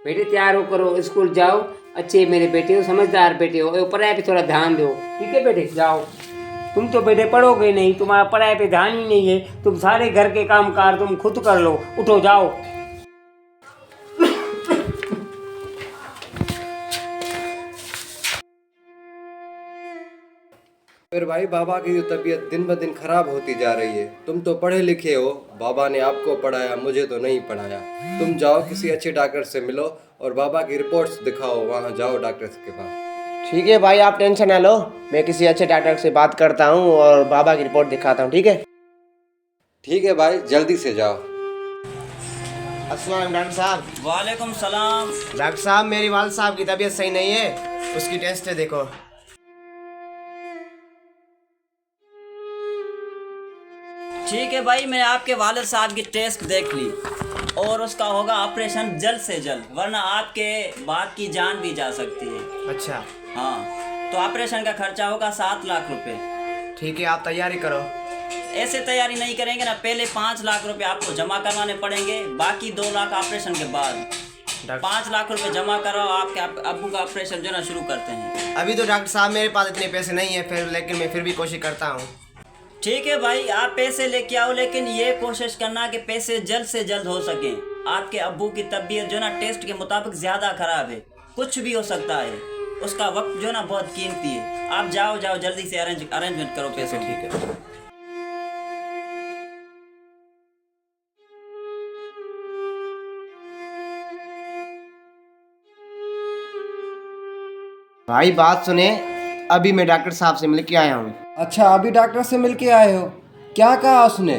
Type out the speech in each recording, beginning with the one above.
बेटे तैयार हो करो, स्कूल जाओ। अच्छे मेरे बेटे हो, समझदार बेटे हो, पढ़ाई पे थोड़ा ध्यान दो, ठीक है बेटे? जाओ। तुम तो बेटे पढ़ोगे नहीं, तुम्हारा पढ़ाई पे ध्यान ही नहीं है। तुम सारे घर के काम कार तुम खुद कर लो। उठो जाओ। फिर भाई बाबा की तबीयत दिन ब दिन खराब होती जा रही है। तुम तो पढ़े लिखे हो, बाबा ने आपको पढ़ाया, मुझे तो नहीं पढ़ाया। तुम जाओ किसी अच्छे डॉक्टर से मिलो और बाबा की रिपोर्ट्स दिखाओ, वहाँ जाओ डॉक्टर के पास। ठीक है भाई, आप टेंशन ना लो। मैं किसी अच्छे डॉक्टर से बात करता हूँ और बाबा की रिपोर्ट दिखाता हूँ, ठीक है? ठीक है भाई, जल्दी से जाओ। अस्सलाम डॉक्टर साहब। वालेकुम सलाम। डॉक्टर साहब, मेरी वाल साहब की तबीयत सही नहीं है, उसकी टेस्ट है, देखो। ठीक है भाई, मैंने आपके वालिद साहब की टेस्ट देख ली और उसका होगा ऑपरेशन जल्द से जल्द, वरना आपके बाप की जान भी जा सकती है। अच्छा। हाँ, तो ऑपरेशन का खर्चा होगा 7 लाख रुपए। ठीक है, आप तैयारी करो। ऐसे तैयारी नहीं करेंगे ना, पहले 5 लाख रुपए आपको जमा करवाने पड़ेंगे, बाकी 2 लाख ऑपरेशन के बाद। 5 लाख रुपए जमा कराओ, आपके अब्बू का ऑपरेशन जो ना शुरू करते हैं। अभी तो डॉक्टर साहब मेरे पास इतने पैसे नहीं है, लेकिन मैं फिर भी कोशिश करता हूँ। ठीक है भाई, आप पैसे लेके आओ, लेकिन ये कोशिश करना कि पैसे जल्द से जल्द हो सके। आपके अब्बू की तबीयत जो ना टेस्ट के मुताबिक ज़्यादा ख़राब है, कुछ भी हो सकता है, उसका वक्त जो ना बहुत कीमती है। आप जाओ जल्दी से अरेंजमेंट करो पैसे। ठीक है भाई, बात सुने, अभी मैं डॉक्टर साहब से मिल के आया हूँ। अच्छा, अभी डॉक्टर से मिल के आए हो? क्या कहा उसने?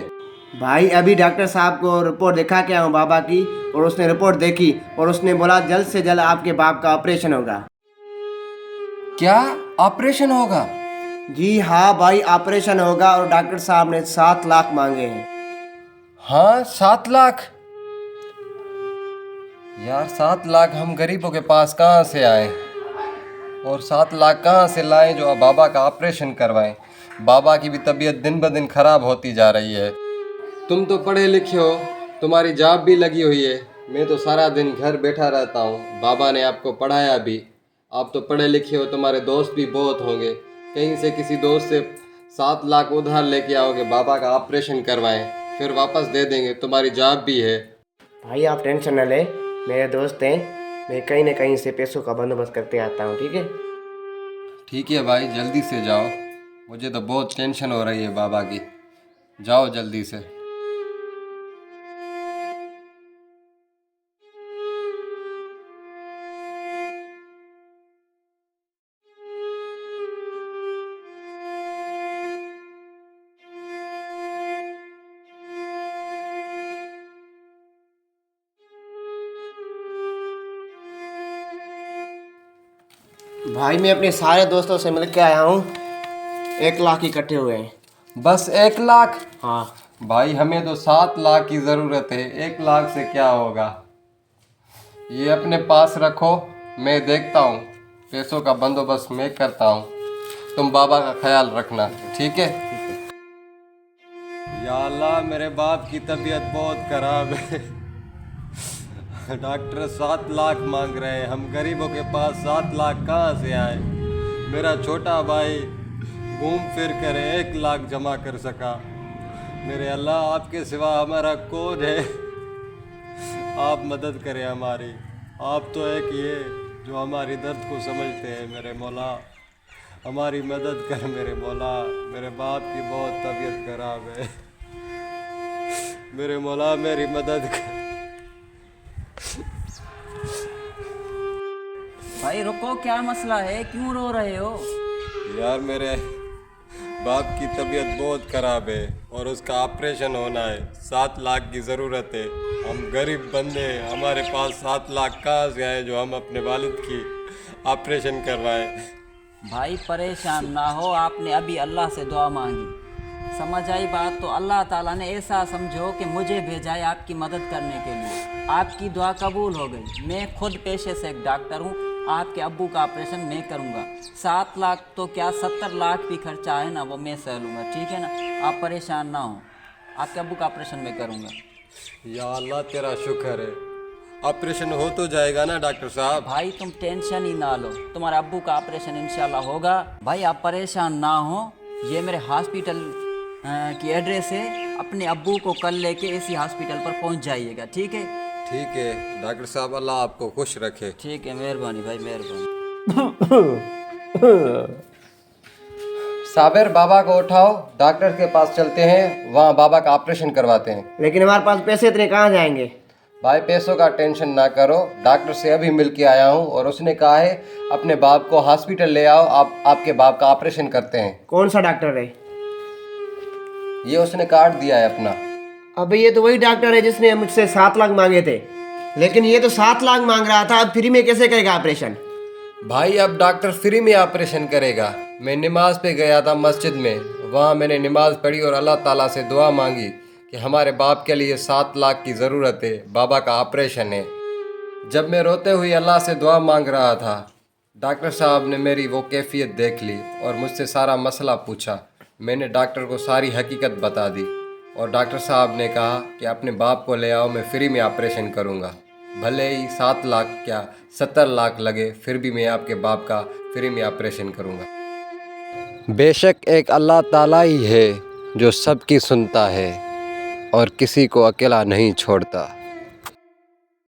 भाई अभी डॉक्टर साहब को रिपोर्ट दिखा के आया हूँ बाबा की, और उसने रिपोर्ट देखी और उसने बोला जल्द से जल्द आपके बाप का ऑपरेशन होगा। क्या ऑपरेशन होगा? जी हाँ भाई, ऑपरेशन होगा और डॉक्टर साहब ने 7 लाख मांगे हैं। हाँ, 7 लाख? यार 7 लाख हम गरीबों के पास कहाँ से आए, और 7 लाख कहाँ से लाएं जो बाबा का ऑपरेशन करवाएं? बाबा की भी तबीयत दिन ब दिन खराब होती जा रही है। तुम तो पढ़े लिखे हो, तुम्हारी जॉब भी लगी हुई है, मैं तो सारा दिन घर बैठा रहता हूँ। बाबा ने आपको पढ़ाया भी, आप तो पढ़े लिखे हो, तुम्हारे दोस्त भी बहुत होंगे। कहीं से किसी दोस्त से 7 लाख उधार लेके आओगे, बाबा का ऑपरेशन करवाएं, फिर वापस दे देंगे, तुम्हारी जॉब भी है। भाई आप टेंशन न ले, मेरे दोस्त हैं, मैं कहीं न कहीं से पैसों का बंदोबस्त करके आता हूँ, ठीक है? ठीक है भाई, जल्दी से जाओ, मुझे तो बहुत टेंशन हो रही है बाबा की। जाओ जल्दी से। भाई मैं अपने सारे दोस्तों से मिल के आया हूँ, 1 लाख इकट्ठे हुए हैं। बस 1 लाख? हाँ भाई हमें तो 7 लाख की ज़रूरत है, 1 लाख से क्या होगा? ये अपने पास रखो, मैं देखता हूँ, पैसों का बंदोबस्त मैं करता हूँ, तुम बाबा का ख्याल रखना, ठीक है? या अल्लाह, मेरे बाप की तबीयत बहुत खराब है। डॉक्टर 7 लाख मांग रहे हैं, हम गरीबों के पास 7 लाख कहाँ से आए? मेरा छोटा भाई घूम फिर कर 1 लाख जमा कर सका। मेरे अल्लाह, आपके सिवा हमारा कौन है? आप मदद करें हमारी, आप तो एक ये जो हमारी दर्द को समझते हैं। मेरे मौला, हमारी मदद कर मेरे मौला, मेरे बाप की बहुत तबीयत खराब है। मेरे मौला, मेरी मदद कर। भाई रुको, क्या मसला है, क्यों रो रहे हो? यार मेरे बाप की तबीयत बहुत ख़राब है और उसका ऑपरेशन होना है, 7 लाख की ज़रूरत है। हम गरीब बंदे हैं, हमारे पास 7 लाख कहाँ से आए जो हम अपने वालिद की ऑपरेशन करवाएं? भाई परेशान ना हो, आपने अभी अल्लाह से दुआ मांगी, समझ आई बात? तो अल्लाह ताला ने ऐसा समझो कि मुझे भेजा है आपकी मदद करने के लिए। आपकी दुआ कबूल हो गई। मैं खुद पेशे से एक डॉक्टर हूँ, आपके अब्बू का ऑपरेशन मैं करूँगा। 7 लाख तो क्या, 70 लाख भी खर्चा है ना, वो मैं सह लूँगा, ठीक है ना? आप परेशान ना हो, आपके अब्बू का ऑपरेशन मैं करूँगा। या अल्लाह, तेरा शुक्र है, ऑपरेशन हो तो जाएगा ना डॉक्टर साहब? भाई तुम टेंशन ही ना लो, तुम्हारे अब्बू का ऑपरेशन इंशाल्लाह होगा। भाई आप परेशान ना हो, ये मेरे हॉस्पिटल की एड्रेस है, अपने अब्बू को कल लेके इसी हॉस्पिटल पर पहुंच जाइएगा, ठीक है? ठीक है डॉक्टर साहब, अल्लाह आपको खुश रखे। ठीक है, मेहरबानी भाई, मेहरबानी। साबिर, बाबा को उठाओ, डॉक्टर के पास चलते हैं, वहाँ बाबा का ऑपरेशन करवाते हैं। लेकिन हमारे पास पैसे इतने कहाँ जाएंगे? भाई पैसों का टेंशन ना करो, डॉक्टर से अभी मिल के आया हूँ और उसने कहा है अपने बाप को हॉस्पिटल ले आओ, आपके बाप का ऑपरेशन करते हैं। कौन सा डॉक्टर है? ये उसने कार्ड दिया है अपना। अबे ये तो वही डॉक्टर है जिसने मुझसे 7 लाख मांगे थे, लेकिन ये तो 7 लाख मांग रहा था, अब फ्री में कैसे करेगा ऑपरेशन? भाई अब डॉक्टर फ्री में ऑपरेशन करेगा। मैं नमाज पे गया था मस्जिद में, वहाँ मैंने नमाज पढ़ी और अल्लाह ताला से दुआ मांगी कि हमारे बाप के लिए 7 लाख की ज़रूरत है, बाबा का ऑपरेशन है। जब मैं रोते हुए अल्लाह से दुआ मांग रहा था, डॉक्टर साहब ने मेरी वो कैफियत देख ली और मुझसे सारा मसला पूछा। मैंने डॉक्टर को सारी हकीकत बता दी और डॉक्टर साहब ने कहा कि अपने बाप को ले आओ, मैं फ्री में ऑपरेशन करूँगा। भले ही 7 लाख क्या 70 लाख लगे, फिर भी मैं आपके बाप का फ्री में ऑपरेशन करूँगा। बेशक एक अल्लाह ताला ही है जो सबकी सुनता है और किसी को अकेला नहीं छोड़ता।